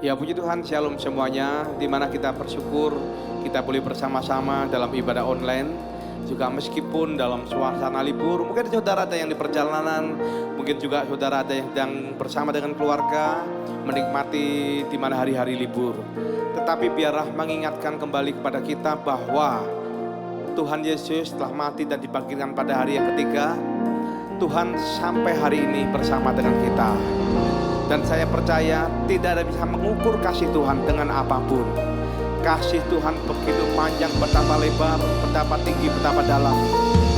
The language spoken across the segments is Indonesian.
Ya puji Tuhan, shalom semuanya. Dimana kita bersyukur kita boleh bersama-sama dalam ibadah online. Juga meskipun dalam suasana libur, mungkin saudara ada yang di perjalanan, mungkin juga saudara ada yang sedang bersama dengan keluarga menikmati di mana hari-hari libur. Tetapi biarlah mengingatkan kembali kepada kita bahwa Tuhan Yesus telah mati dan dibangkitkan pada hari yang ketiga. Tuhan sampai hari ini bersama dengan kita. Dan saya percaya tidak ada bisa mengukur kasih Tuhan dengan apapun. Kasih Tuhan begitu panjang, betapa lebar, betapa tinggi, betapa dalam.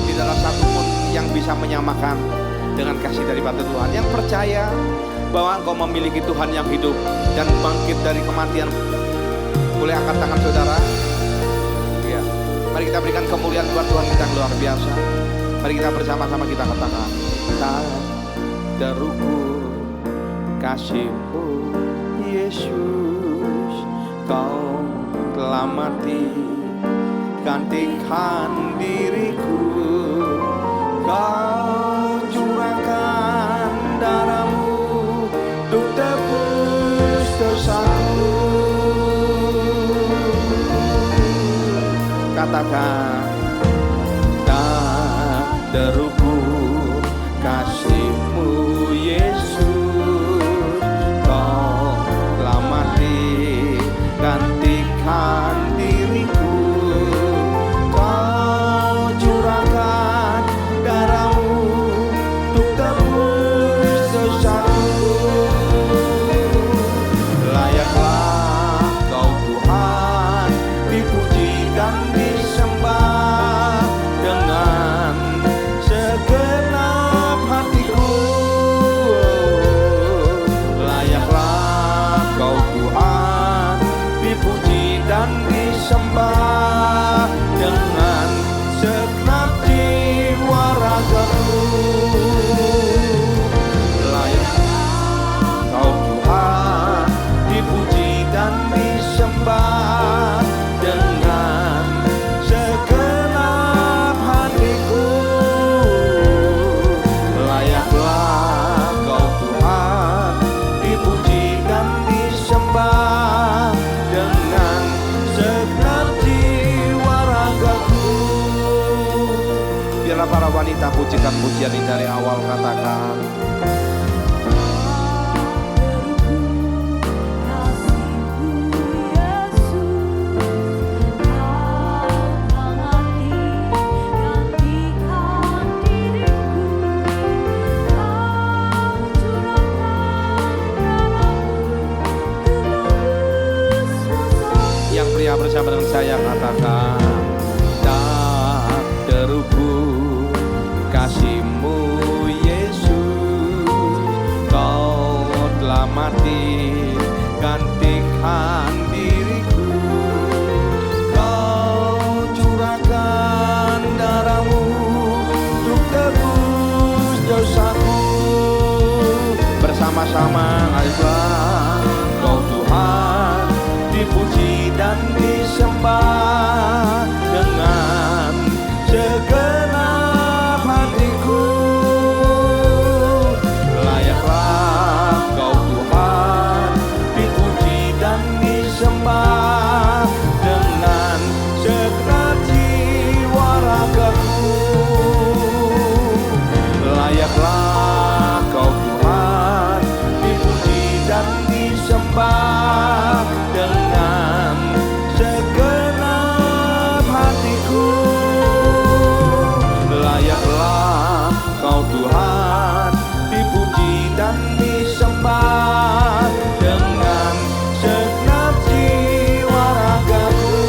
Tidak ada satupun yang bisa menyamakan dengan kasih daripada Tuhan. Yang percaya bahwa engkau memiliki Tuhan yang hidup dan bangkit dari kematian. Boleh angkat tangan saudara? Ya. Mari kita berikan kemuliaan buat Tuhan kita yang luar biasa. Mari kita bersama-sama kita katakan, tak terukur kasih-Mu Yesus, Kau telah mati gantikan diriku. Kau curahkan darahmu untuk tebus dosaku. Katakan, tak terukur kasih-Mu Yesus, Kau telah mati gantikan diriku. Kau curahkan darahmu untuk tebus dosaku. Layaklah Kau Tuhan dipuji dan disembah dengan segenap hatiku. Layaklah Kau Tuhan dipuji dan disembah dengan segenap jiwa ragaku. Layaklah Kau Tuhan dipuji dan disembah dengan segenap hatiku. Layaklah Kau Tuhan dipuji dan disembah dengan segenap jiwa ragaku. Biarlah para wanita pujikan pujian ini dari awal. Katakan, yang pria bersama dengan saya katakan, tak terukur kasih-Mu Yesus, Kau telah mati gantikan diriku. Kau curahkan darahmu untuk tebus dosaku. Bersama-sama marilah Kau Tuhan dipuji dan disembah dengan segenap hatiku. Layaklah Kau Tuhan dipuji dan disembah dengan segenap jiwa ragaku. Layaklah Kau Tuhan dipuji dan disembah dengan segenap hatiku. Layaklah Kau Tuhan dipuji dan disembah dengan segenap jiwa ragaku.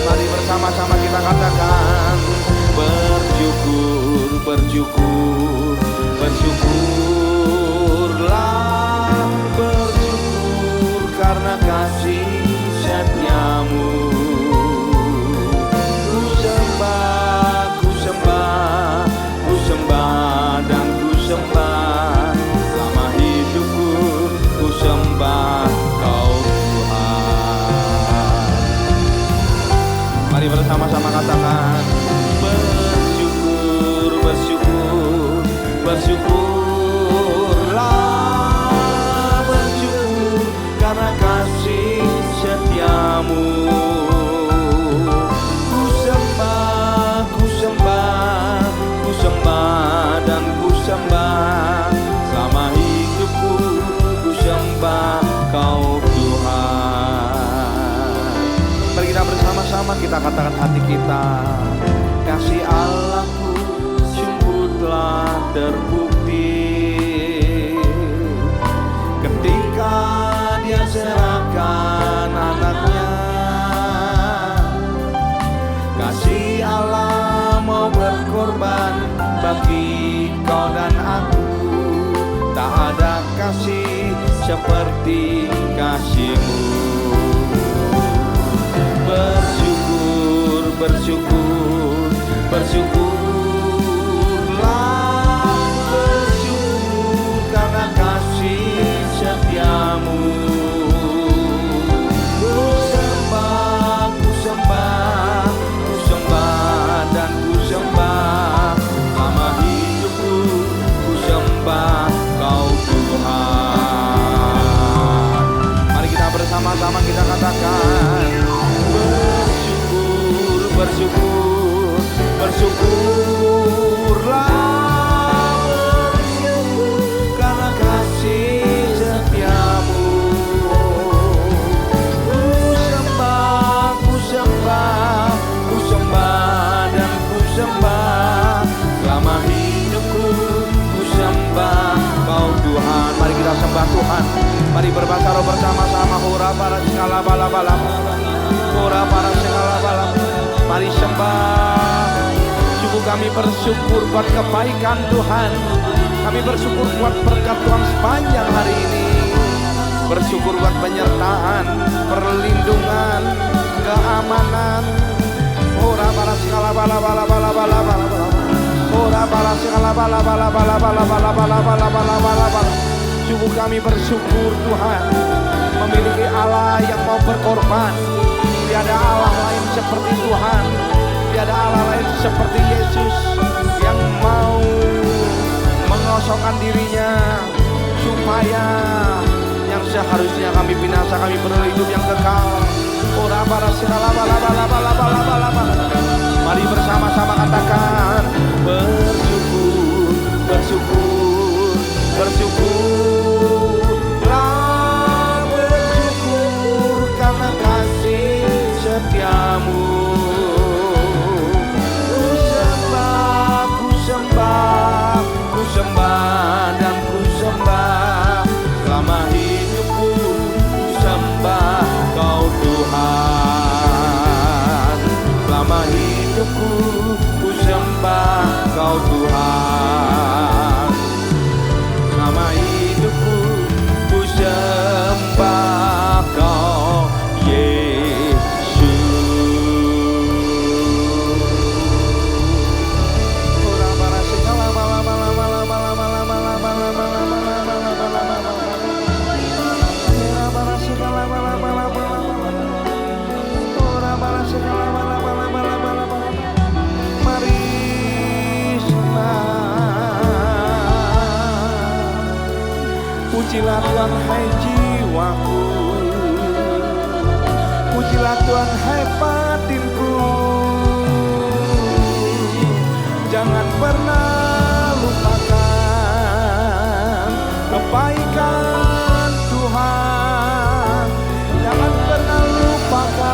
Mari bersama-sama kita katakan, bersyukur, bersyukur, bersyukurlah, bersyukur karena kasih setia-Mu. Ku sembah, ku sembah, ku sembah dan ku sembah selama hidupku. Ku sembah Kau Tuhan. Mari bersama-sama katakan, bersyukur, bersyukur, bersyukurlah, bersyukur karena kasih setia-Mu. Ku sembah, ku sembah, ku sembah dan ku sembah selama hidupku. Ku sembah Kau Tuhan. Mari kita bersama-sama kita katakan hati kita, kasih Allahku sungguh telah terbukti ketika Dia serahkan anaknya. Kasih Allah mau berkorban bagi kau dan aku. Tak ada kasih seperti kasih-Mu. Bersyukur, bersyukur, bersyukurlah, bersyukur karena kasih Mari kita sembah Tuhan. Mari berbahasa roh bersama-sama. Ora para segala bala-bala. Ora para segala bala. Mari sembah. Sungguh kami bersyukur buat kebaikan Tuhan. Kami bersyukur buat berkat Tuhan sepanjang hari ini. Bersyukur buat penyertaan, perlindungan, keamanan. Ora para segala bala-bala. Ora para segala bala-bala. Sungguh kami bersyukur Tuhan memiliki Allah yang mau berkorban. Tiada Allah lain seperti Tuhan. Tiada Allah lain seperti Yesus yang mau mengosongkan dirinya supaya yang seharusnya kami binasa kami beroleh hidup yang kekal. Ora para segala bala. Mari bersama-sama katakan bersyukur, bersyukur, bersyukurlah, bersyukur karena kasih setiamu. Ku sembah dan ku sembah selama hidupku, ku sembah Kau Tuhan. Selama hidupku, ku sembah Kau Tuhan. Selama hidupku, ku sembah Kau Yesus. Mari pujilah Tuhan hai jiwaku, pujilah Tuhan hai batinku. Jangan pernah lupakan kebaikan Tuhan. Jangan pernah lupakan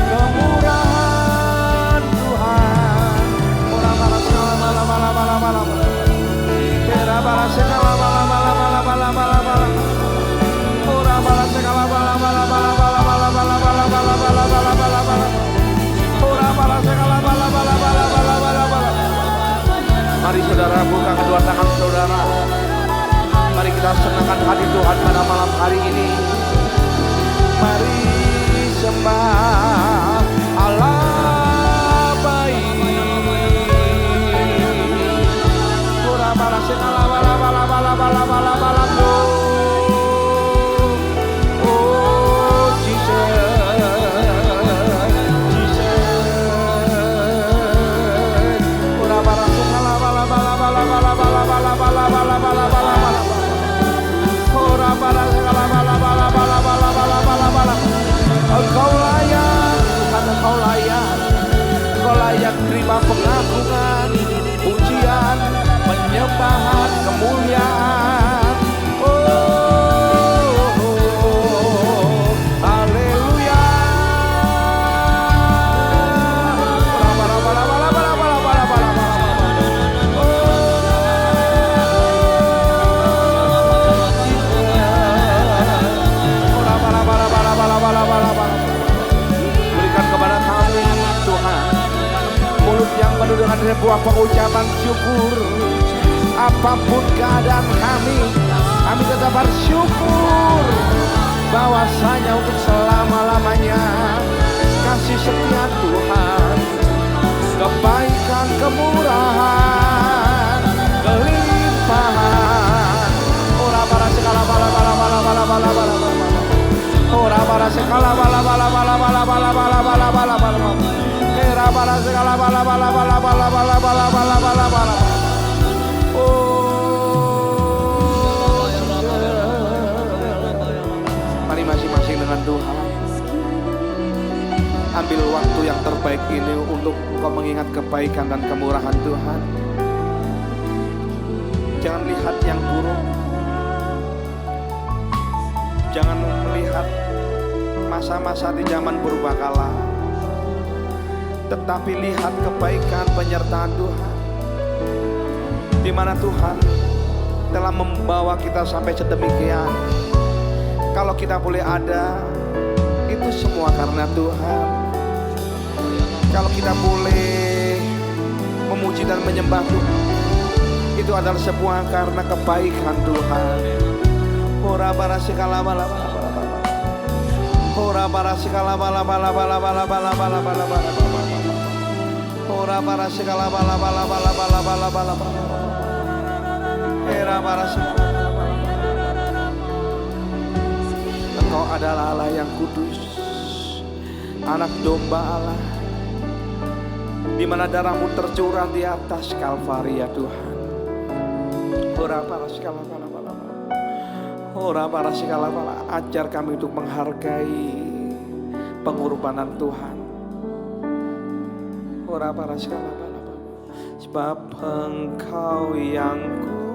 kemurahan Tuhan. Orang-orang malam. Kera balas segala bala. Orang balas segala bala. Orang balas segala bala. Mari saudara buka kedua tangan saudara. Mari kita senangkan hati Tuhan pada malam hari ini. Mari sembah Allah baik. Ora bala segala bala. Oh Jesus. Ora bala segala bala. Ora bala segala bala. Engkau layak, Tuhan Engkau layak. Engkau layak terima pengagungan, pujian, penyembahan, kemuliaan. Haleluya. Berikan kepada kami Tuhan mulut yang penuh dengan sebuah pengucapan syukur. Apapun keadaan kami tetap bersyukur bahwasanya untuk selama-lamanya kasih setia Tuhan, kebaikan, kemurahan, kelimpahan. Ora para segala bala. Ora para segala bala. Era para segala bala. Mari masing-masing dengan Tuhan. Ambil waktu yang terbaik ini untuk kau mengingat kebaikan dan kemurahan Tuhan. Jangan lihat yang buruk. Jangan melihat masa-masa di zaman purbakala, tetapi lihat kebaikan penyertaan Tuhan, di mana Tuhan telah membawa kita sampai sedemikian. Kalau kita boleh ada, itu semua karena Tuhan. Kalau kita boleh memuji dan menyembah Tuhan, itu adalah sebuah karena kebaikan Tuhan. Ora bara sekala bala bala bala bala. Ora bara sekala bala bala bala bala bala bala bala bala. Ora bara sekala bala bala bala bala bala bala bala. Era bara sekala. Engkau adalah Allah yang kudus, anak domba Allah, di mana darahmu tercurah di atas Kalvari ya Tuhan. Ora para sekala bala bala bala. Ora para sekala bala. Ajar kami untuk menghargai pengorbanan Tuhan. Ora para sekala bala bala. Sebab Engkau yang kudus,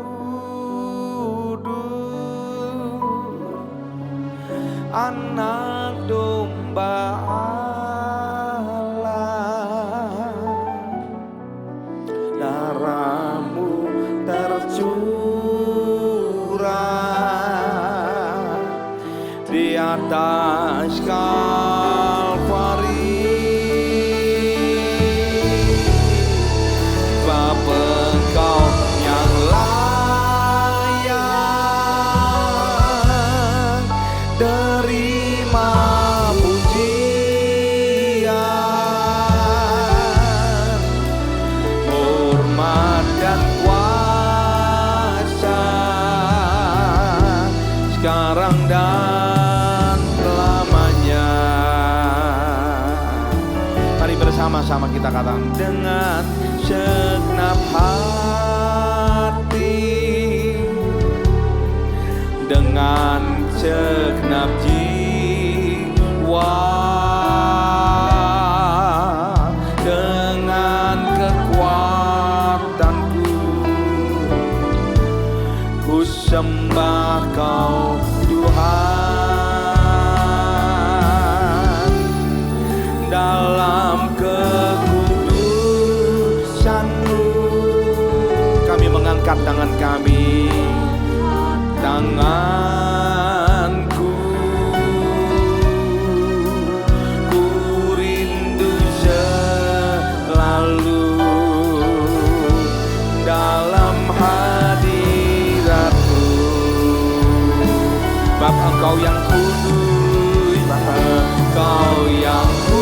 anak domba Allah, darahmu tercurah di atas Kalvari. Sebab Engkau yang layak terima pujian, hormat dan kuasa sekarang dan selamanya. Mari bersama-sama kita katakan dengan segenap hati, dengan segenap jiwa, dengan kekuatanku, ku sembah Kau Tuhan. Dalam kekudusan-Mu kami mengangkat tangan kami, tanganku, ku rindu selalu dalam hadirat-Mu. Bapa Engkau yang kudus, Engkau yang kudus,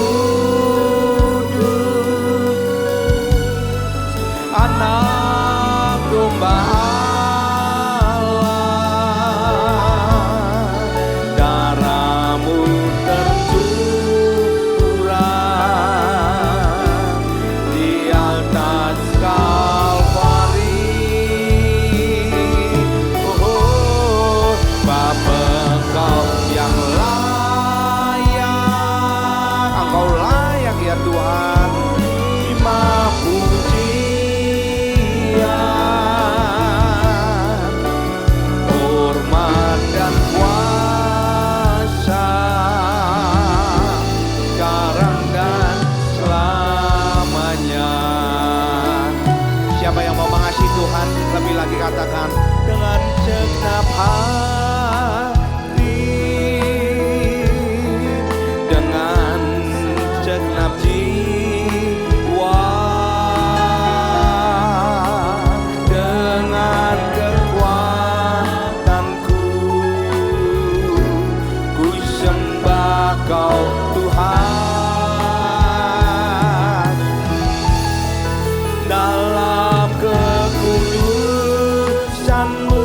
anak domba Allah, darahmu tercurah di atas Kalvari. Oh, Bapa Engkau yang layak, Engkau layak ya Tuhan, terima pujian, hormat dan kuasa sekarang dan selamanya. Siapa yang mau mengasihi Tuhan lebih lagi katakan dengan segenap hati, dengan segenap jiwa, dengan kekuatanku, ku sembah Kau Tuhan. Dalam kekudusan-Mu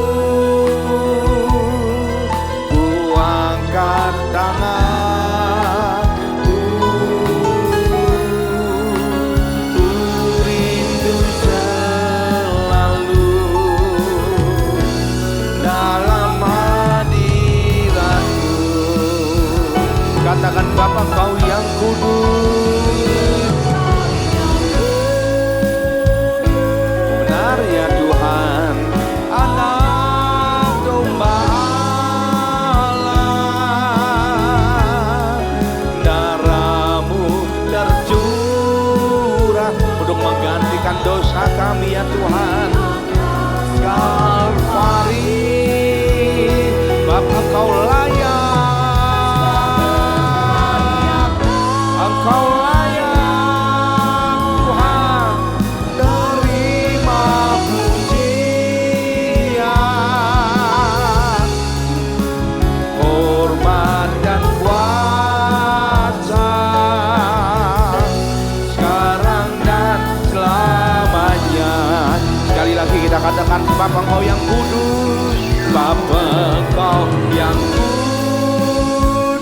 katakan Bapa Engkau yang kudus, Bapa Engkau yang kudus,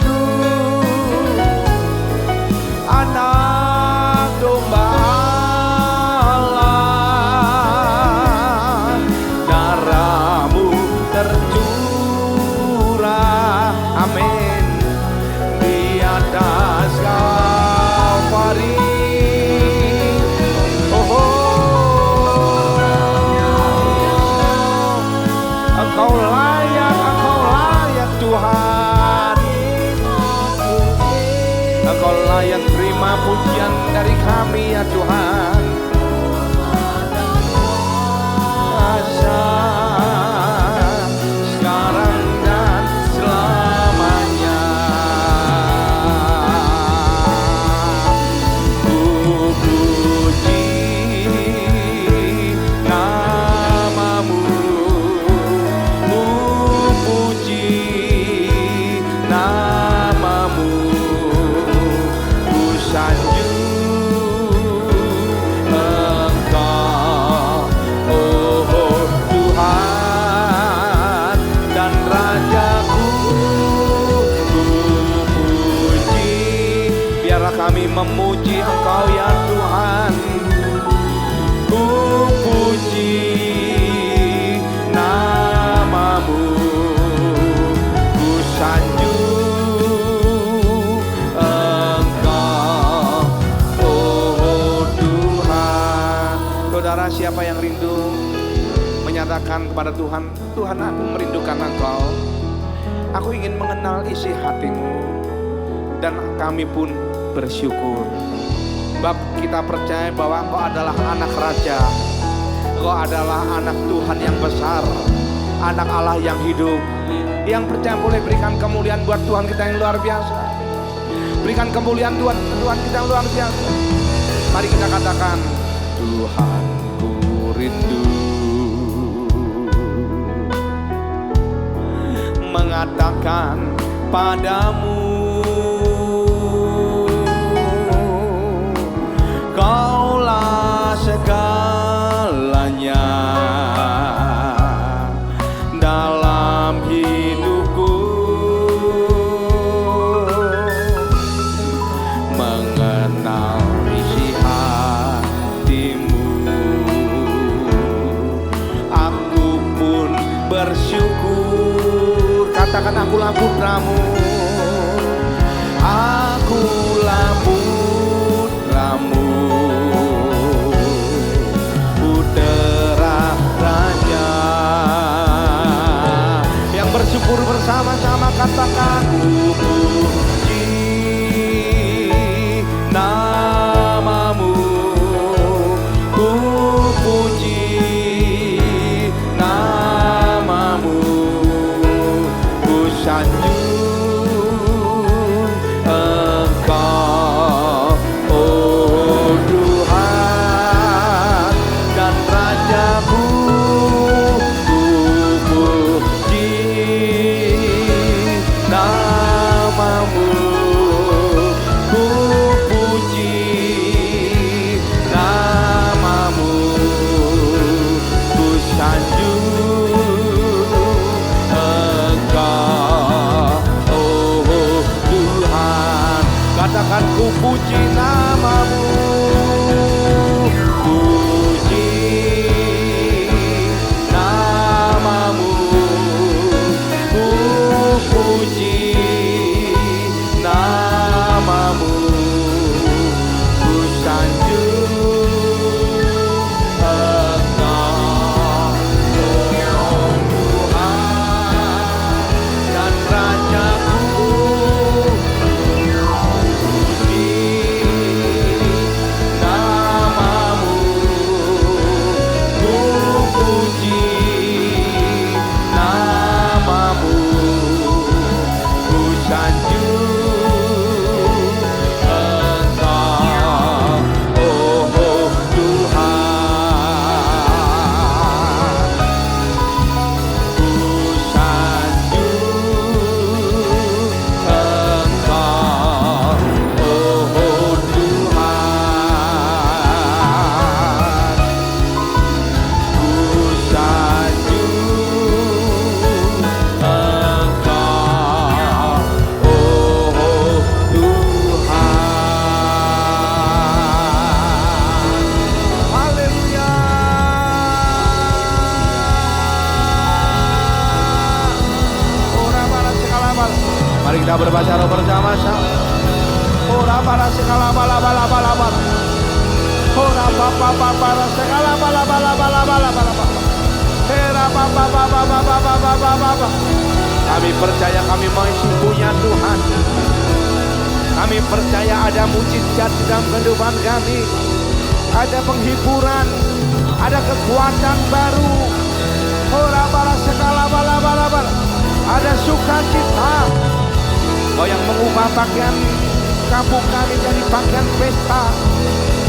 Anak Domba Allah, darah-Mu tercurah, amin, di atas Kalvari. Engkau layak Tuhan. Engkau layak terima pujian dari kami ya Tuhan. Asa sekarang dan selamanya. Ku puji nama-Mu, ku puji nama-Mu, ku sanjung Engkau, oh Tuhan dan Rajaku. Ku puji, biarlah kami memuji Engkau ya Tuhan. Ku puji nama-Mu, ku sanjung Engkau, oh Tuhan. Saudara, siapa yang rindu menyatakan kepada Tuhan, Tuhan aku merindukan Engkau, aku ingin mengenal isi hati-Mu, dan kami pun bersyukur. Bab kita percaya bahwa Engkau adalah anak Raja, Engkau adalah anak Tuhan yang besar, anak Allah yang hidup, yang percaya boleh berikan kemuliaan buat Tuhan kita yang luar biasa. Berikan kemuliaan Tuhan kita yang luar biasa. Mari kita katakan, Tuhan ku rindu mengatakan padamu, Kaulah segalanya dalam hidupku, mengenal isi hati-Mu, aku pun bersyukur. Katakan, akulah putra-Mu, akulah putra-Mu, putra Raja. Yang bersyukur bersama-sama katakan, ku puji nama-Mu, ku puji nama-Mu, ku sanjung Engkau, oh Tuhan dan Rajaku. Ku puji nama-Mu, ku puji nama-Mu, ku sanjung Engkau, Mari kita berbahasa roh bersama-sama. Ora para segala bala. Ora para segala bala. Era baba. Kami percaya kami masih punya Tuhan. Kami percaya ada mujizat dalam kehidupan kami. Ada penghiburan, ada kekuatan baru. Ora para segala bala. Ada sukacita. Kau yang mengubah pakaian kampung kami jadi pakaian pesta.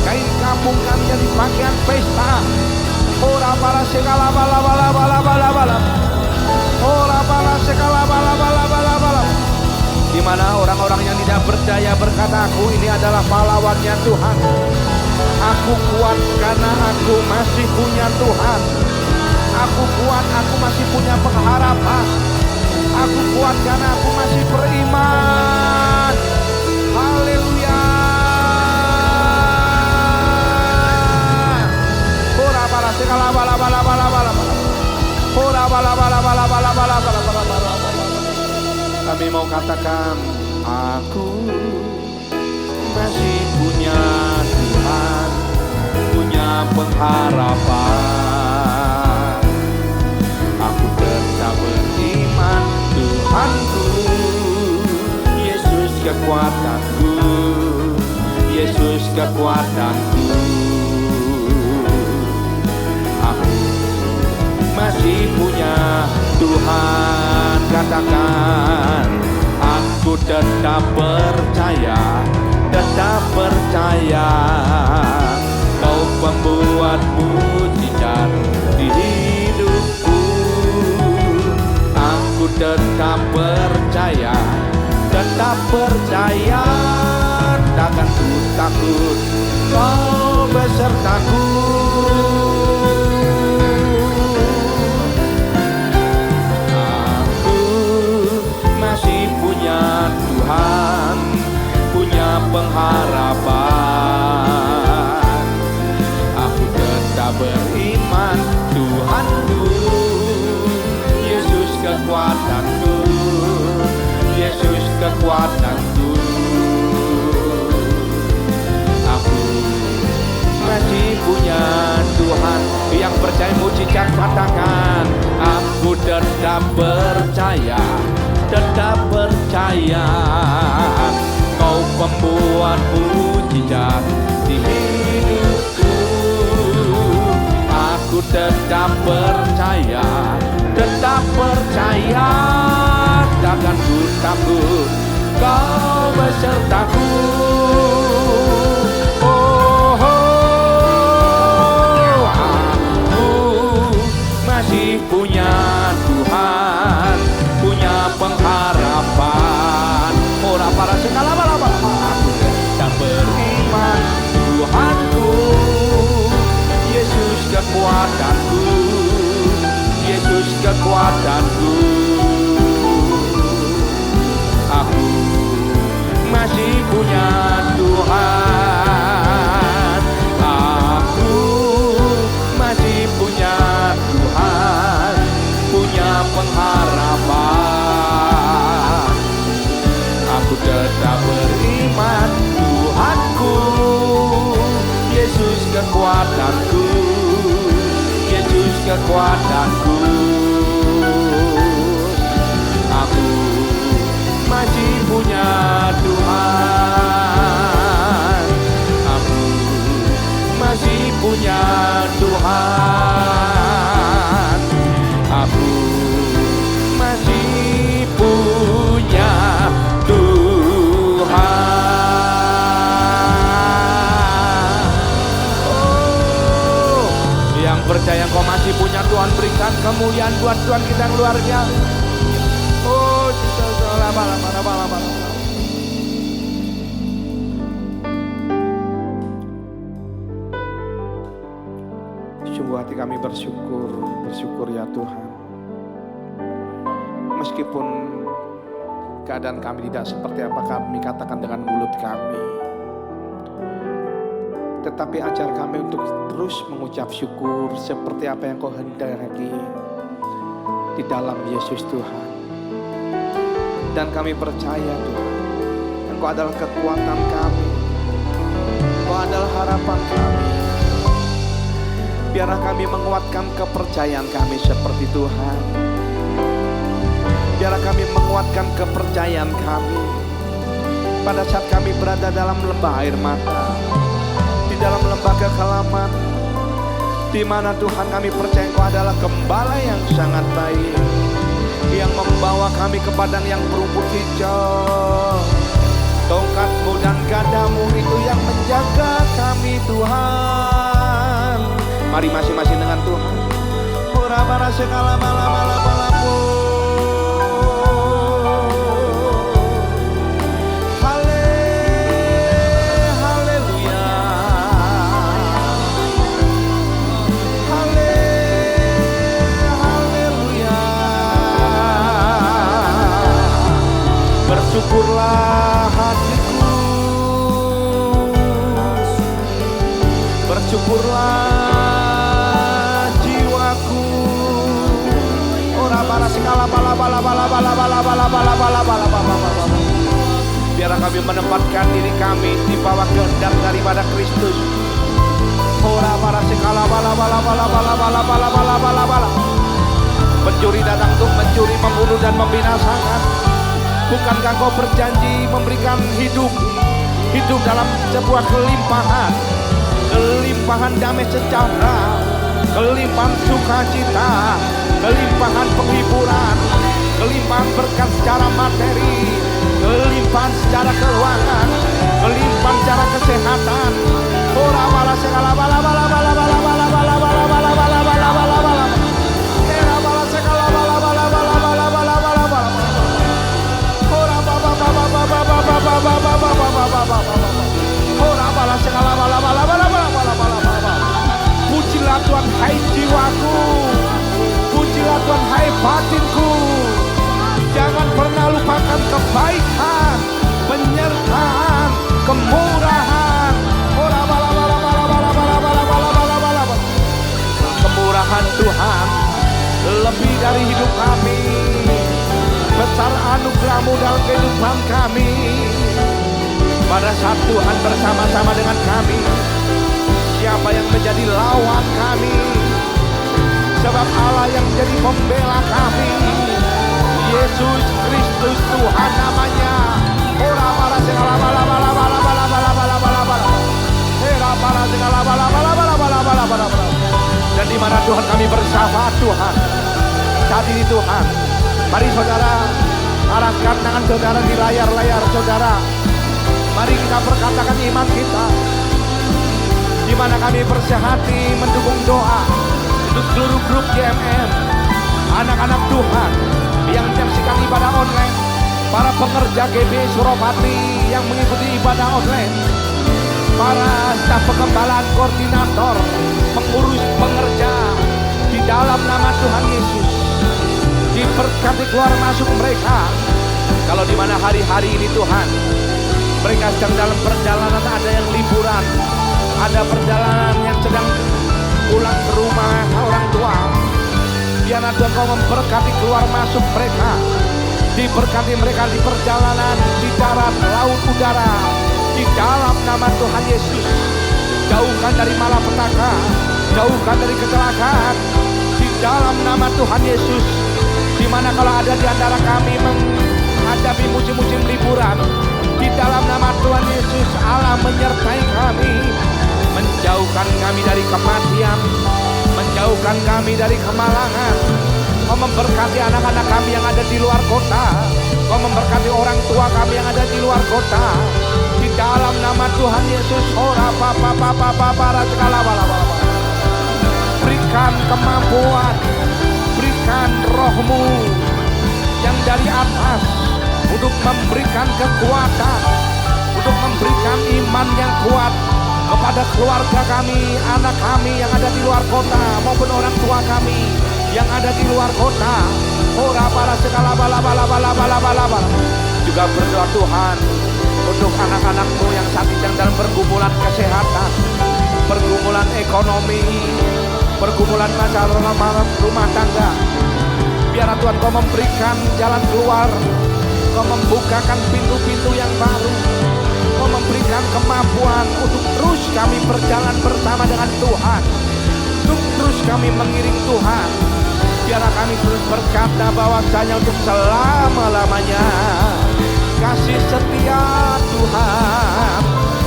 Kain kampung kami jadi pakaian pesta. Ora para segala bala. Ora para segala bala. Di mana orang-orang yang tidak berdaya berkata, aku ini adalah pahlawannya Tuhan. Aku kuat karena aku masih punya Tuhan. Aku kuat, aku masih punya pengharapan. Aku kuat karena aku masih beriman. Haleluya. Ora para segala bala. Ora bala. Kami mau katakan, aku masih punya Tuhan, punya pengharapan. Aku tetap beriman, Tuhanku, Yesus kekuatanku, Yesus kekuatanku. Aku masih punya Tuhan, katakan, aku tetap percaya, Kau pembuat mujizat di hidupku. Aku tetap percaya, takkan ku takut, Kau besertaku. Masih punya Tuhan, punya pengharapan. Aku tetap beriman, Tuhanku, Yesus kekuatanku, Yesus kekuatanku. Aku masih punya Tuhan. Yang percaya mujizat katakan, aku tetap percaya, Kau pembuat mujizat di hidupku. Aku tetap percaya, takkan ku takut, Kau besertaku. Aku masih punya Tuhan, punya pengharapan. Ora para segala bala. Aku tetap beriman, Tuhanku, Yesus kekuatanku, Yesus kekuatanku. Aku masih punya Tuhan. Aku masih punya Tuhan, punya pengharapan. Aku tetap beriman, Tuhanku, Yesus kekuatanku, Yesus kekuatanku. Aku masih punya Tuhan. Aku masih punya Tuhan. Aku masih punya Tuhan. Oh, yang percaya kau masih punya Tuhan, berikan kemuliaan buat Tuhan kita yang luar biasa. Oh, lama. Sungguh hati kami bersyukur ya Tuhan. Meskipun keadaan kami tidak seperti apa kami katakan dengan mulut kami, tetapi ajar kami untuk terus mengucap syukur seperti apa yang Kau hendaki di dalam Yesus Tuhan. Dan kami percaya Tuhan, Engkau adalah kekuatan kami, Engkau adalah harapan kami. Biarlah kami menguatkan kepercayaan kami seperti Tuhan. Biarlah kami menguatkan kepercayaan kami pada saat kami berada dalam lembah air mata, di dalam lembah kekelaman, di mana Tuhan kami percaya Engkau adalah gembala yang sangat baik, yang membawa kami ke padang yang berumput hijau. Tongkat-Mu dan gadamu itu yang menjaga kami Tuhan. Mari masing-masing dengan Tuhan. Ora bara segala bala-bala-balamu. Bersyukurlah hatiku, bersyukurlah jiwaku. Ora bara segala bala-bala-bala-bala-bala-bala-bala-bala-bala-bala. Biarlah kami menempatkan diri kami di bawah kehendak daripada Kristus. Ora bara segala bala-bala-bala-bala-bala-bala-bala-bala. Pencuri datang untuk mencuri, membunuh dan membinasakan. Bukankah Kau berjanji memberikan hidup dalam sebuah kelimpahan, kelimpahan damai sejahtera, kelimpahan sukacita, kelimpahan penghiburan, kelimpahan berkat secara materi, kelimpahan secara keuangan, kelimpahan secara kesehatan. Ora bala segala bala bala bala bala bala bala bala bala bala bala bala bala. Era bala segala bala bala bala bala bala bala bala. Ora baba baba baba baba baba baba baba. Ora bala segala bala bala bala bala bala bala bala. Pujilah Tuhan hai jiwaku, pujilah Tuhan hai batinku. Jangan pernah lupakan kebaikan, penyertaan, kemurahan. Ora bala bala bala bala bala bala bala bala bala. Kemurahan Tuhan lebih dari hidup kami. Besar anugerah-Mu dalam kehidupan kami. Pada saat Tuhan bersama-sama dengan kami, siapa yang menjadi lawan kami? Sebab Allah yang menjadi pembela kami, Yesus Kristus Tuhan namanya. Ora para segala bala bala bala bala bala bala bala bala. Ora para segala bala bala bala bala bala bala bala. Dan di mana Tuhan kami bersama Tuhan saat ini Tuhan. Mari saudara, arahkan tangan saudara di layar-layar saudara. Mari kita perkatakan iman kita. Di mana kami bersehati mendukung doa untuk seluruh grup GMM, anak-anak Tuhan yang menyaksikan ibadah online, para pekerja GB Suropati yang mengikuti ibadah online, para staf pengembalaan, koordinator, pengurus, pengerja, di dalam nama Tuhan Yesus. Diberkati keluar masuk mereka. Kalau di mana hari-hari ini Tuhan, mereka sedang dalam perjalanan, ada yang liburan, ada perjalanan yang sedang pulang ke rumah orang tua. Biarlah Tuhan Kau memberkati keluar masuk mereka. Diberkati mereka di perjalanan, di darat, laut, udara. Di dalam nama Tuhan Yesus. Jauhkan dari malapetaka, jauhkan dari kecelakaan. Di dalam nama Tuhan Yesus. Di mana kalau ada di antara kami menghadapi musim-musim liburan, di dalam nama Tuhan Yesus Allah menyertai kami, menjauhkan kami dari kematian, menjauhkan kami dari kemalangan. Kau memberkati anak-anak kami yang ada di luar kota, Kau memberkati orang tua kami yang ada di luar kota. Di dalam nama Tuhan Yesus, ora papa papa papa segala bala. Berikan kemampuan, berikan roh-Mu yang dari atas untuk memberikan kekuatan, untuk memberikan iman yang kuat kepada keluarga kami, anak kami yang ada di luar kota maupun orang tua kami yang ada di luar kota. Ora para segala bala. Juga berdoa Tuhan untuk anak-anak-Mu yang saat ini dalam pergumulan kesehatan, pergumulan ekonomi, pergumulan masalah rumah tangga. Biarlah Tuhan Kau memberikan jalan keluar, Kau membukakan pintu-pintu yang baru. Kau memberikan kemampuan untuk terus kami berjalan bersama dengan Tuhan, untuk terus kami mengiring Tuhan. Biarlah kami terus berkata bahwasanya untuk selama-lamanya kasih setia Tuhan.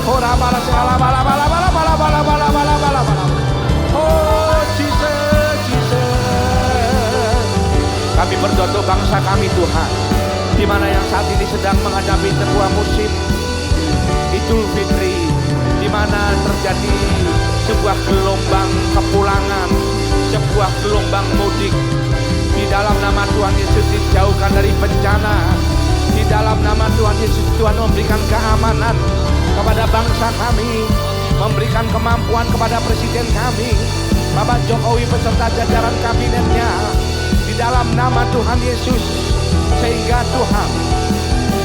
Ora bala segala bala bala bala bala bala bala bala bala bala. Oh Jesus, Jesus. Kami berdoa untuk bangsa kami Tuhan, di mana yang saat ini sedang menghadapi sebuah musim Idul Fitri, di mana terjadi sebuah gelombang kepulangan, sebuah gelombang mudik. Di dalam nama Tuhan Yesus dijauhkan dari bencana. Di dalam nama Tuhan Yesus, Tuhan memberikan keamanan kepada bangsa kami, memberikan kemampuan kepada presiden kami, Bapak Jokowi beserta jajaran kabinetnya. Di dalam nama Tuhan Yesus, sehingga Tuhan,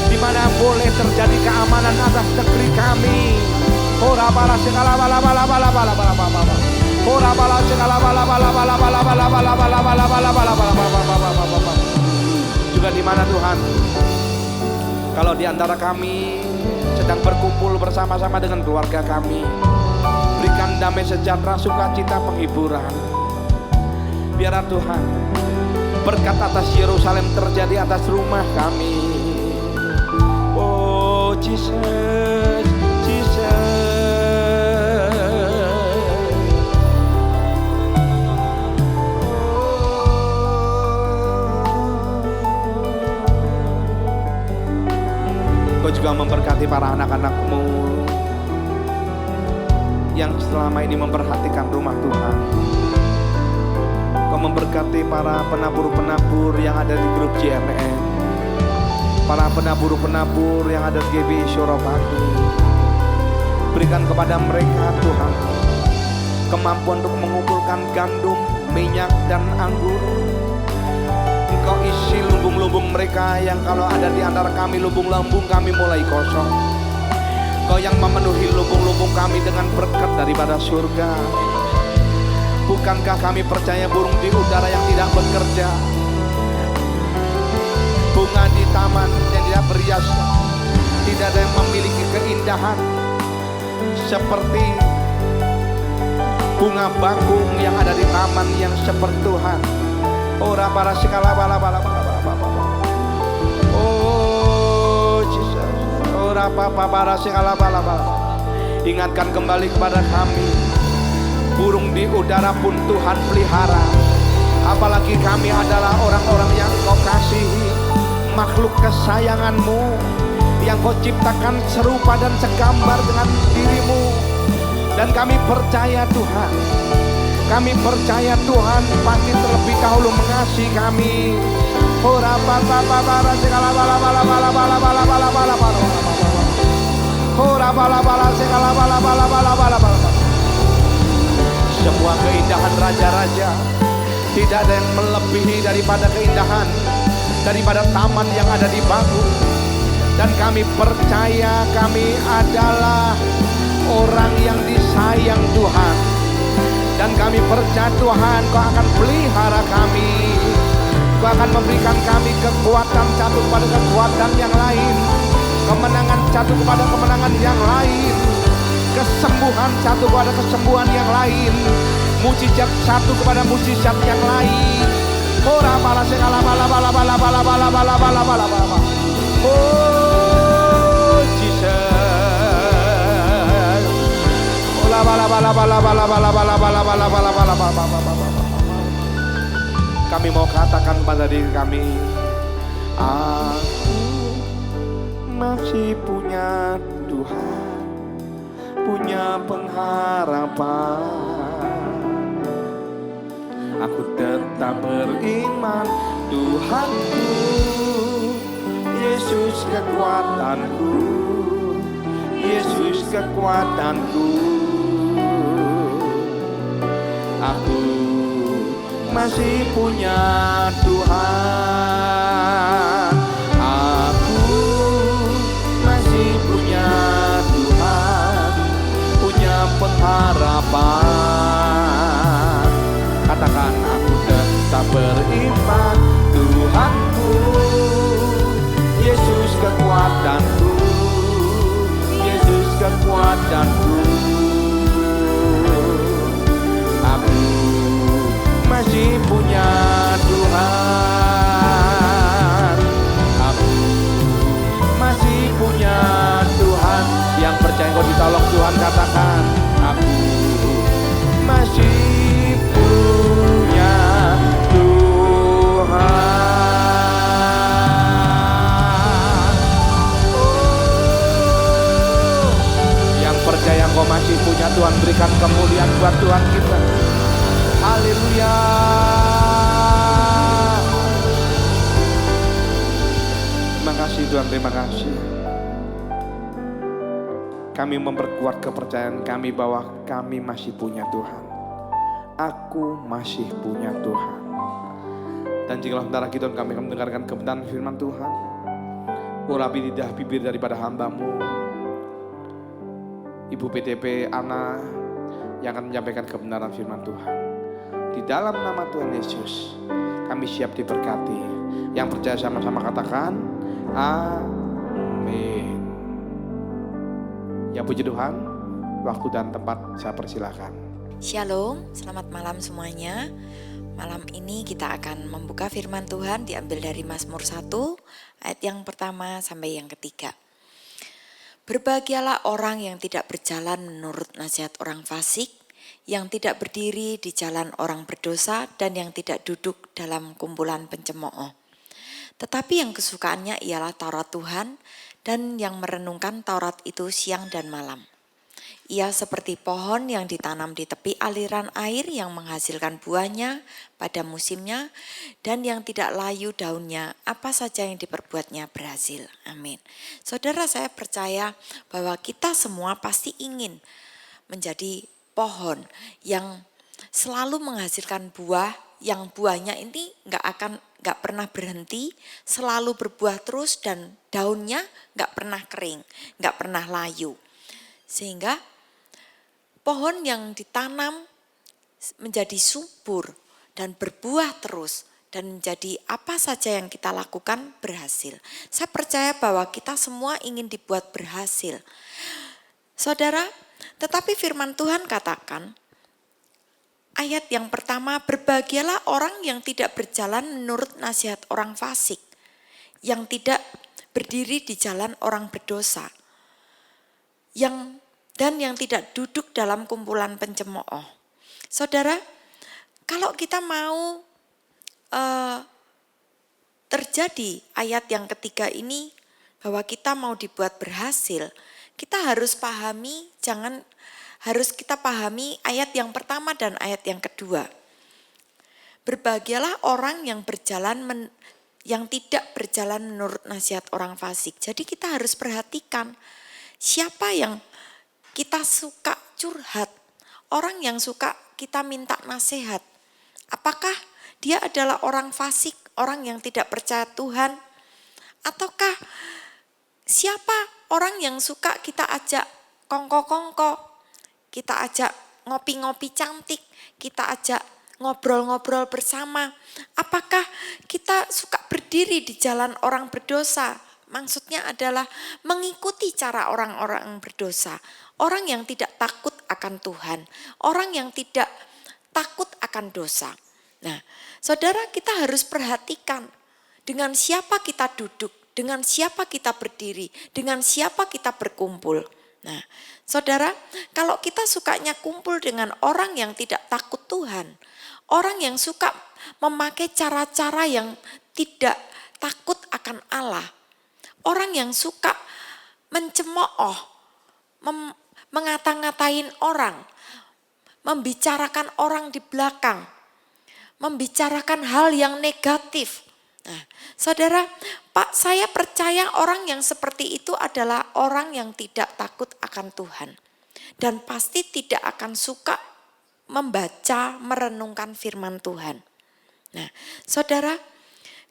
di mana boleh terjadi keamanan atas negeri kami. Ora bala segala bala bala bala bala bala bala. Ora bala segala bala bala bala bala bala bala bala bala bala bala bala. Juga di mana Tuhan, kalau di antara kami sedang berkumpul bersama-sama dengan keluarga kami, berikan damai sejahtera, sukacita, penghiburan. Biarlah Tuhan, berkat atas Yerusalem terjadi atas rumah kami. Oh Jesus, Jesus. Kau juga memberkati para anak-anak-Mu yang selama ini memperhatikan rumah Tuhan. Kau memberkati para penabur-penabur yang ada di grup JMN, para penabur-penabur yang ada di GBI Surabaya. Berikan kepada mereka Tuhan kemampuan untuk mengumpulkan gandum, minyak, dan anggur. Engkau isi lumbung-lumbung mereka yang kalau ada di antara kami lumbung-lumbung kami mulai kosong. Kau yang memenuhi lumbung-lumbung kami dengan berkat daripada surga. Bukankah kami percaya burung di udara yang tidak bekerja, bunga di taman yang tidak berias, tidak ada yang memiliki keindahan seperti bunga bakung yang ada di taman yang seperti Tuhan. Ora para sekala bala bala bala bala. Oh Jesus. Ora papa para sekala bala bala. Ingatkan kembali kepada kami, burung di udara pun Tuhan pelihara. Apalagi kami adalah orang-orang yang Kau kasihi, makhluk kesayangan-Mu yang Kau ciptakan serupa dan segambar dengan diri-Mu. Dan kami percaya Tuhan, kami percaya Tuhan pasti terlebih dahulu mengasihi kami. Ora bala bala segala bala bala bala bala bala bala bala bala. Ora bala bala segala bala bala bala bala bala. Semua keindahan raja-raja tidak ada yang melebihi daripada keindahan daripada taman yang ada di Bagu. Dan kami percaya kami adalah orang yang disayang Tuhan. Dan kami percaya Tuhan Kau akan pelihara kami. Kau akan memberikan kami kekuatan satu kepada kekuatan yang lain, kemenangan satu kepada kemenangan yang lain, kesembuhan satu kepada kesembuhan yang lain, mujizat satu kepada mujizat yang lain. Ora bala segala bala bala bala bala bala bala bala bala bala. Oh Jesus. Bala bala bala bala bala bala bala bala bala bala bala. Kami mau katakan pada diri kami, aku masih punya Tuhan, punya pengharapan. Aku tetap beriman, Tuhanku, Yesus kekuatanku, Yesus kekuatanku. Aku masih punya Tuhan. Aku masih punya Tuhan, punya pengharapan. Katakan, aku tetap beriman, Tuhanku, Yesus berikan kemuliaan buat Tuhan kita. Haleluya. Terima kasih Tuhan, terima kasih. Kami memperkuat kepercayaan kami bahwa kami masih punya Tuhan. Aku masih punya Tuhan. Dan jikalau sebentar lagi Tuhan kami akan mendengarkan kebenaran firman Tuhan. Urapi lidah bibir daripada hamba-Mu, Ibu PTP Ana, yang akan menyampaikan kebenaran firman Tuhan. Di dalam nama Tuhan Yesus, kami siap diberkati. Yang percaya sama-sama katakan, amin. Ya puji Tuhan, waktu dan tempat saya persilakan. Shalom, selamat malam semuanya. Malam ini kita akan membuka firman Tuhan diambil dari Mazmur 1, ayat yang pertama sampai yang ketiga. Berbahagialah orang yang tidak berjalan menurut nasihat orang fasik, yang tidak berdiri di jalan orang berdosa, dan yang tidak duduk dalam kumpulan pencemooh. Tetapi yang kesukaannya ialah Taurat Tuhan, dan yang merenungkan Taurat itu siang dan malam. Ia seperti pohon yang ditanam di tepi aliran air yang menghasilkan buahnya pada musimnya, dan yang tidak layu daunnya, apa saja yang diperbuatnya berhasil. Amin. Saudara, saya percaya bahwa kita semua pasti ingin menjadi pohon yang selalu menghasilkan buah, yang buahnya ini nggak pernah berhenti, selalu berbuah terus, dan daunnya nggak pernah kering, nggak pernah layu. Sehingga pohon yang ditanam menjadi subur dan berbuah terus, dan menjadi apa saja yang kita lakukan berhasil. Saya percaya bahwa kita semua ingin dibuat berhasil. Saudara, tetapi firman Tuhan katakan, ayat yang pertama, berbahagialah orang yang tidak berjalan menurut nasihat orang fasik, yang tidak berdiri di jalan orang berdosa, dan yang tidak duduk dalam kumpulan pencemooh. Saudara, kalau kita mau terjadi ayat yang ketiga ini, bahwa kita mau dibuat berhasil, kita harus kita pahami ayat yang pertama dan ayat yang kedua. Berbahagialah orang yang tidak berjalan menurut nasihat orang fasik. Jadi kita harus perhatikan siapa yang kita suka curhat, orang yang suka kita minta nasihat. Apakah dia adalah orang fasik, orang yang tidak percaya Tuhan? Ataukah siapa orang yang suka kita ajak kongko-kongko, kita ajak ngopi-ngopi cantik, kita ajak ngobrol-ngobrol bersama? Apakah kita suka berdiri di jalan orang berdosa? Maksudnya adalah mengikuti cara orang-orang berdosa. Orang yang tidak takut akan Tuhan. Orang yang tidak takut akan dosa. Nah, saudara, kita harus perhatikan dengan siapa kita duduk, dengan siapa kita berdiri, dengan siapa kita berkumpul. Nah, saudara, kalau kita sukanya kumpul dengan orang yang tidak takut Tuhan, orang yang suka memakai cara-cara yang tidak takut akan Allah, orang yang suka mencemooh, mengata-ngatain orang, membicarakan orang di belakang, membicarakan hal yang negatif. Nah, saudara, saya percaya orang yang seperti itu adalah orang yang tidak takut akan Tuhan. Dan pasti tidak akan suka membaca, merenungkan firman Tuhan. Nah, saudara,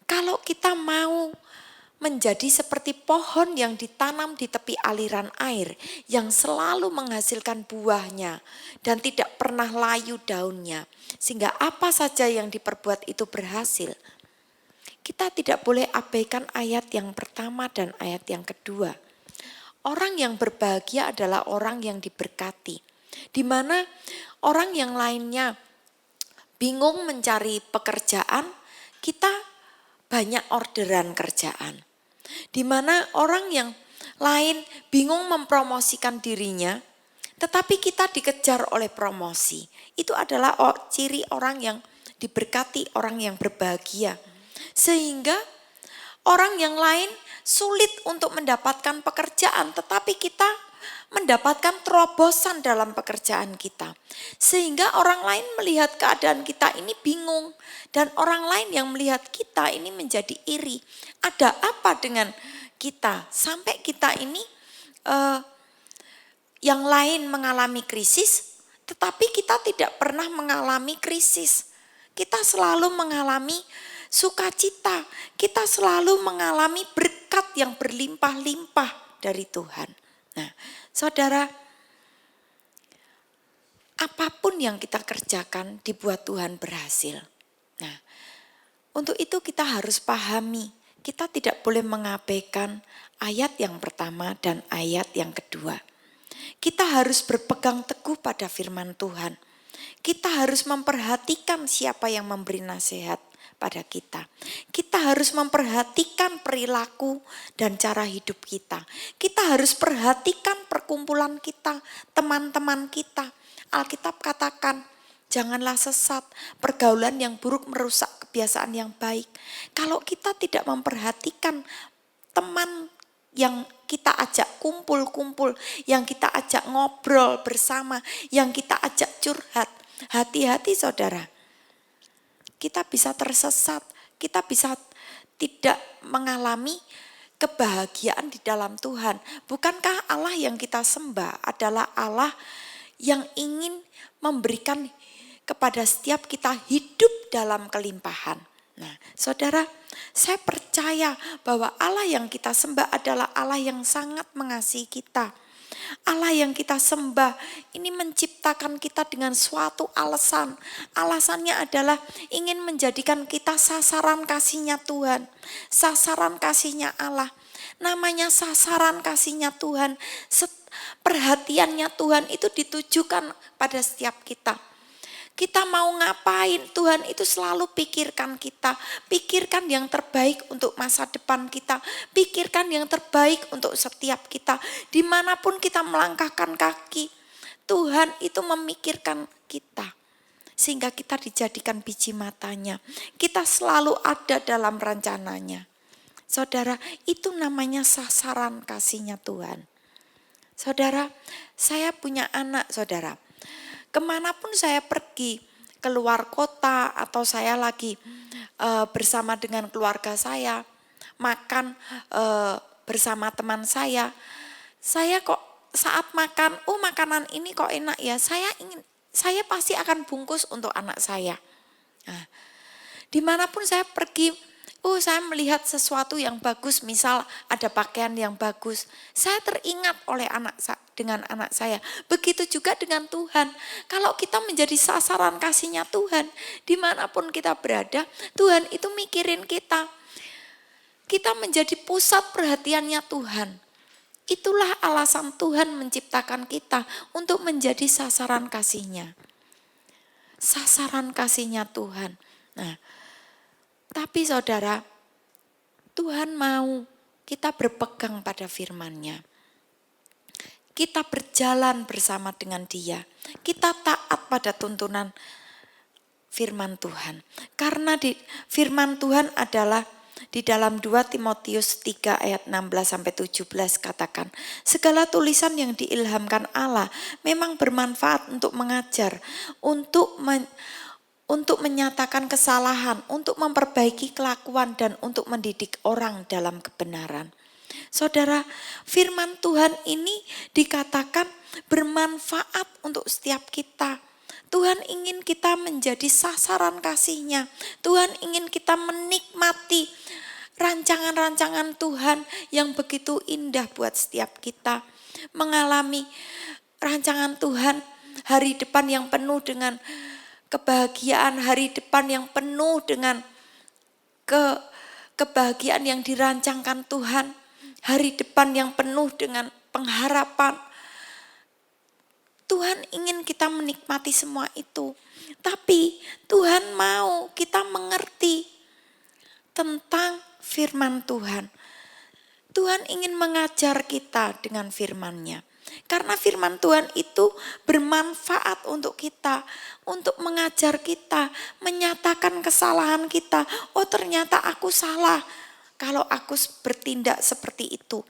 kalau kita mau menjadi seperti pohon yang ditanam di tepi aliran air, yang selalu menghasilkan buahnya dan tidak pernah layu daunnya, sehingga apa saja yang diperbuat itu berhasil. Kita tidak boleh abaikan ayat yang pertama dan ayat yang kedua. Orang yang berbahagia adalah orang yang diberkati. Di mana orang yang lainnya bingung mencari pekerjaan, kita banyak orderan kerjaan. Di mana orang yang lain bingung mempromosikan dirinya, tetapi kita dikejar oleh promosi. Itu adalah ciri orang yang diberkati, orang yang berbahagia. Sehingga orang yang lain sulit untuk mendapatkan pekerjaan, tetapi kita mendapatkan terobosan dalam pekerjaan kita. Sehingga orang lain melihat keadaan kita ini bingung. Dan orang lain yang melihat kita ini menjadi iri. Ada apa dengan kita? Sampai kita ini yang lain mengalami krisis, tetapi kita tidak pernah mengalami krisis. Kita selalu mengalami sukacita, kita selalu mengalami berkat yang berlimpah-limpah dari Tuhan. Nah, saudara, apapun yang kita kerjakan dibuat Tuhan berhasil. Nah, untuk itu kita harus pahami, kita tidak boleh mengabaikan ayat yang pertama dan ayat yang kedua. Kita harus berpegang teguh pada firman Tuhan. Kita harus memperhatikan siapa yang memberi nasihat pada kita. Kita harus memperhatikan perilaku dan cara hidup kita. Kita harus perhatikan perkumpulan kita, teman-teman kita. Alkitab katakan, janganlah sesat, pergaulan yang buruk merusak kebiasaan yang baik. Kalau kita tidak memperhatikan teman yang kita ajak kumpul-kumpul, yang kita ajak ngobrol bersama, yang kita ajak curhat, hati-hati saudara. Kita bisa tersesat, kita bisa tidak mengalami kebahagiaan di dalam Tuhan. Bukankah Allah yang kita sembah adalah Allah yang ingin memberikan kepada setiap kita hidup dalam kelimpahan. Nah, saudara, saya percaya bahwa Allah yang kita sembah adalah Allah yang sangat mengasihi kita. Allah yang kita sembah ini menciptakan kita dengan suatu alasan. Alasannya adalah ingin menjadikan kita sasaran kasihnya Tuhan. Sasaran kasihnya Allah. Namanya sasaran kasihnya Tuhan. Perhatiannya Tuhan itu ditujukan pada setiap kita. Kita mau ngapain, Tuhan itu selalu pikirkan kita. Pikirkan yang terbaik untuk masa depan kita. Pikirkan yang terbaik untuk setiap kita. Dimanapun kita melangkahkan kaki, Tuhan itu memikirkan kita. Sehingga kita dijadikan biji matanya. Kita selalu ada dalam rencananya. Saudara, itu namanya sasaran kasihnya Tuhan. Saudara, saya punya anak saudara. Kemanapun saya pergi, keluar kota atau saya lagi bersama dengan keluarga saya, makan bersama teman saya kok saat makan, makanan ini kok enak ya, saya pasti akan bungkus untuk anak saya. Nah, dimanapun saya pergi, saya melihat sesuatu yang bagus, misal ada pakaian yang bagus, saya teringat oleh dengan anak saya. Begitu juga dengan Tuhan. Kalau kita menjadi sasaran kasihnya Tuhan, dimanapun kita berada, Tuhan itu mikirin kita. Kita menjadi pusat perhatiannya Tuhan. Itulah alasan Tuhan menciptakan kita untuk menjadi sasaran kasihnya. Sasaran kasihnya Tuhan. Nah, tapi saudara, Tuhan mau kita berpegang pada firman-Nya. Kita berjalan bersama dengan Dia. Kita taat pada tuntunan firman Tuhan. Karena firman Tuhan adalah di dalam 2 Timotius 3 ayat 16-17 katakan, segala tulisan yang diilhamkan Allah memang bermanfaat untuk mengajar, untuk menyatakan kesalahan, untuk memperbaiki kelakuan, dan untuk mendidik orang dalam kebenaran. Saudara, firman Tuhan ini dikatakan bermanfaat untuk setiap kita. Tuhan ingin kita menjadi sasaran kasih-Nya. Tuhan ingin kita menikmati rancangan-rancangan Tuhan yang begitu indah buat setiap kita. Mengalami rancangan Tuhan, hari depan yang penuh dengan kebahagiaan, hari depan yang penuh dengan kebahagiaan yang dirancangkan Tuhan, hari depan yang penuh dengan pengharapan. Tuhan ingin kita menikmati semua itu, tapi Tuhan mau kita mengerti tentang firman Tuhan. Tuhan ingin mengajar kita dengan firman-Nya. Karena firman Tuhan itu bermanfaat untuk kita, untuk mengajar kita, menyatakan kesalahan kita. Oh, ternyata aku salah kalau aku bertindak seperti itu.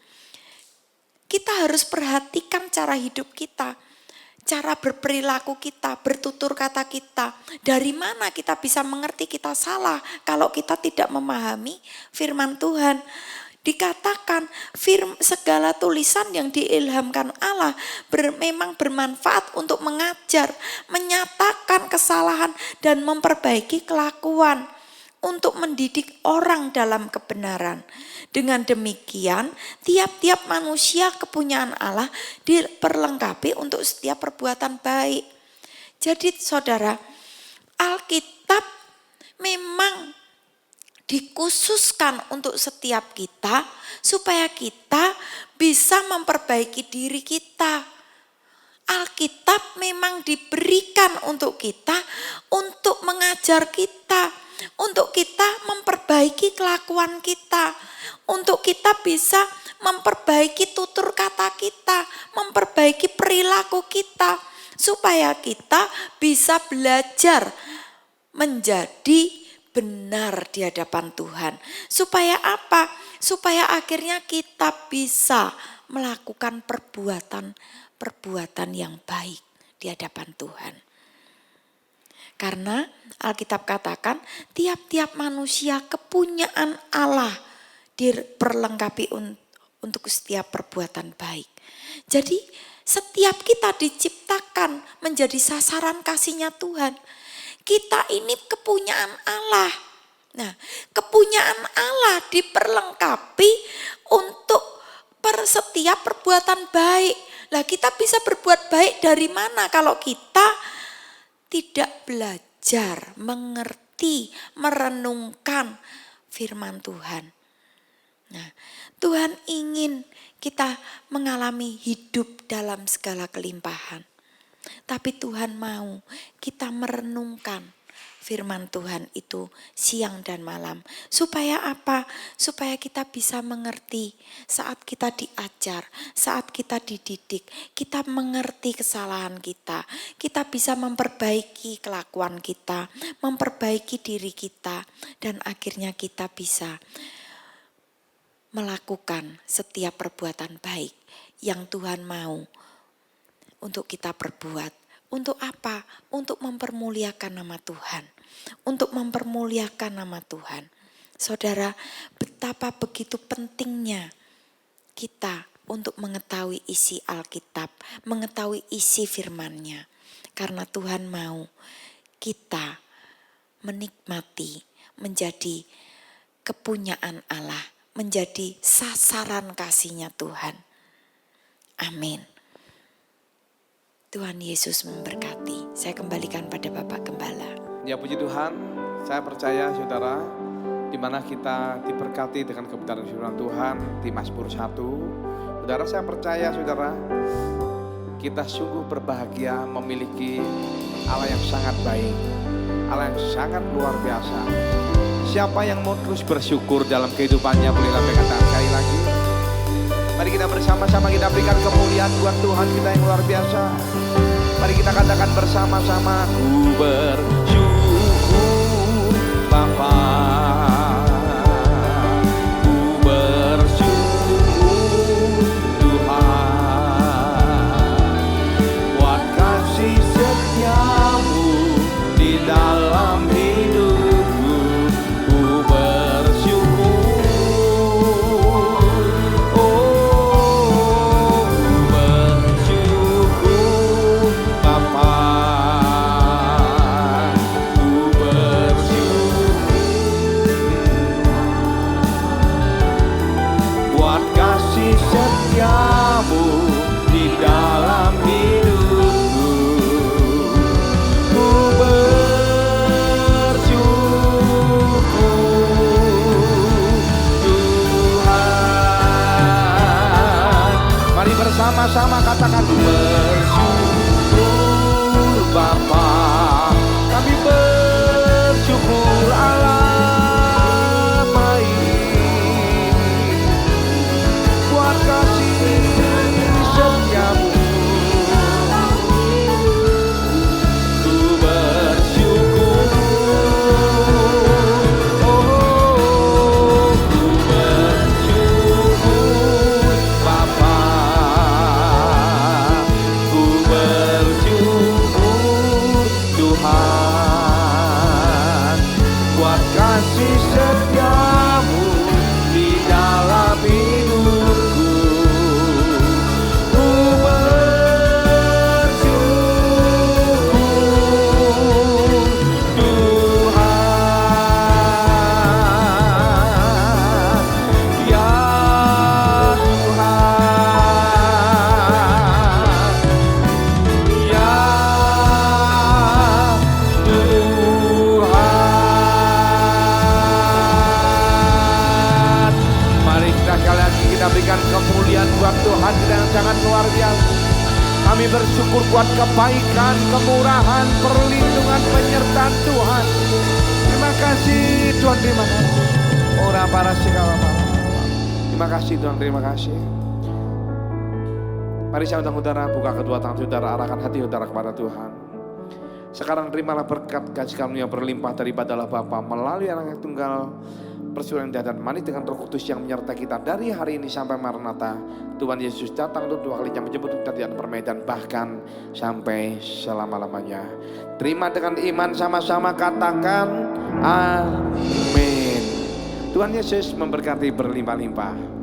kita harus perhatikan cara hidup kita, cara berperilaku kita, bertutur kata kita. Dari mana kita bisa mengerti kita salah kalau kita tidak memahami firman Tuhan? Dikatakan segala tulisan yang diilhamkan Allah memang bermanfaat untuk mengajar, menyatakan kesalahan dan memperbaiki kelakuan, untuk mendidik orang dalam kebenaran. Dengan demikian, tiap-tiap manusia kepunyaan Allah diperlengkapi untuk setiap perbuatan baik. Jadi saudara, Alkitab memang dikhususkan untuk setiap kita supaya kita bisa memperbaiki diri kita. Alkitab memang diberikan untuk kita untuk mengajar kita, untuk kita memperbaiki kelakuan kita, untuk kita bisa memperbaiki tutur kata kita, memperbaiki perilaku kita, supaya kita bisa belajar menjadi benar di hadapan Tuhan. Supaya apa? Supaya akhirnya kita bisa melakukan perbuatan yang baik di hadapan Tuhan. Karena Alkitab katakan tiap-tiap manusia kepunyaan Allah diperlengkapi untuk setiap perbuatan baik. Jadi setiap kita diciptakan menjadi sasaran kasih-Nya Tuhan. Kita ini kepunyaan Allah. Nah, kepunyaan Allah diperlengkapi untuk setiap perbuatan baik. Lah, kita bisa berbuat baik dari mana kalau kita tidak belajar, mengerti, merenungkan firman Tuhan. Nah, Tuhan ingin kita mengalami hidup dalam segala kelimpahan. Tapi Tuhan mau kita merenungkan firman Tuhan itu siang dan malam. Supaya apa? Supaya kita bisa mengerti saat kita diajar, saat kita dididik, kita mengerti kesalahan kita. Kita bisa memperbaiki kelakuan kita, memperbaiki diri kita, dan akhirnya kita bisa melakukan setiap perbuatan baik yang Tuhan mau untuk kita perbuat. Untuk apa? Untuk mempermuliakan nama Tuhan. Untuk mempermuliakan nama Tuhan. Saudara, betapa begitu pentingnya kita untuk mengetahui isi Alkitab, mengetahui isi firman-Nya. Karena Tuhan mau kita menikmati, menjadi kepunyaan Allah, menjadi sasaran kasih-Nya Tuhan. Amin. Tuhan Yesus memberkati. Saya kembalikan pada Bapak Gembala. Ya puji Tuhan, saya percaya saudara, di mana kita diberkati dengan kebenaran firman Tuhan di Mazmur 1. Saudara, saya percaya saudara, kita sungguh berbahagia memiliki Allah yang sangat baik, Allah yang sangat luar biasa. Siapa yang mau terus bersyukur dalam kehidupannya, boleh lambaikan tangan sekali lagi. Mari kita bersama-sama kita berikan kemuliaan buat Tuhan kita yang luar biasa. Mari kita katakan bersama-sama, ku bersyukur Bapa, ku bersyukur Tuhan, buat kasih setiamu di dalam hidupku, ku bersyukur. Setiamu di dalam hidupku, ku bersyukur Tuhan. Mari bersama-sama katakan bersyukur Bapa, kami bersyukur Allah. Bapa, Kita berikan kemuliaan buat Tuhan kita yang sangat luar biasa. Kami bersyukur buat kebaikan, kemurahan, perlindungan, penyertaan Tuhan. Terima kasih Tuhan, terima kasih. Ora para segala macam. Terima kasih Tuhan, terima kasih. Mari saya undang saudara, buka kedua tangan saudara, arahkan hati saudara kepada Tuhan. Sekarang terimalah berkat kasih karunia berlimpah daripada Allah Bapa melalui Anak yang tunggal, persucian dan manis dengan Roh Kudus yang menyertai kita dari hari ini sampai Maranatha. Tuhan Yesus datang untuk dua kalinya menjemput kita di permainan, bahkan sampai selama-lamanya. Terima dengan iman sama-sama, katakan amin. Tuhan Yesus memberkati berlimpah-limpah.